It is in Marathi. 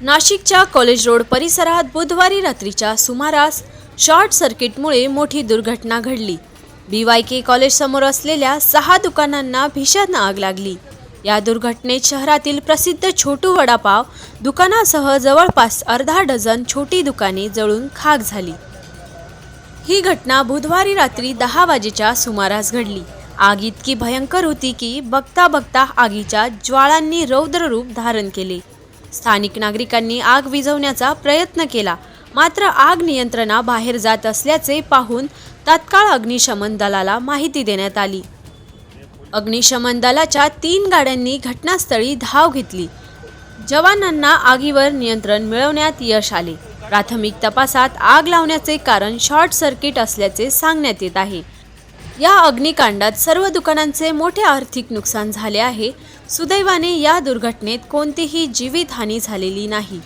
नाशिकच्या कॉलेज रोड परिसरात बुधवारी रात्रीच्या सुमारास शॉर्ट सर्किटमुळे मोठी दुर्घटना घडली। BYK कॉलेज समोर असलेल्या 6 दुकानांना भीषण आग लागली। या दुर्घटनेत शहरातील प्रसिद्ध छोटू वडापाव दुकानासह जवळपास अर्धा डझन छोटी दुकाने जळून खाक झाली। ही घटना बुधवारी रात्री 10 वाजेच्या सुमारास घडली। आग इतकी भयंकर होती की बघता बघता आगीच्या ज्वाळांनी रौद्र रूप धारण केले। स्थानिक नागरिकांनी आग विझवण्याचा प्रयत्न केला, मात्र आग नियंत्रणाबाहेर जात असल्याचे पाहून तात्काळ अग्निशमन दलाला माहिती देण्यात आली। अग्निशमन दलाच्या 3 गाड्यांनी घटनास्थळी धाव घेतली। जवानांना आगीवर नियंत्रण मिळवण्यात यश आले। प्राथमिक तपासात आग लावण्याचे कारण शॉर्ट सर्किट असल्याचे सांगण्यात येत आहे। या अग्निकांडात सर्व दुकानांचे मोठे आर्थिक नुकसान झाले आहे। सुदैवाने या दुर्घटनेत कोणतीही जीवितहानी झालेली नाही।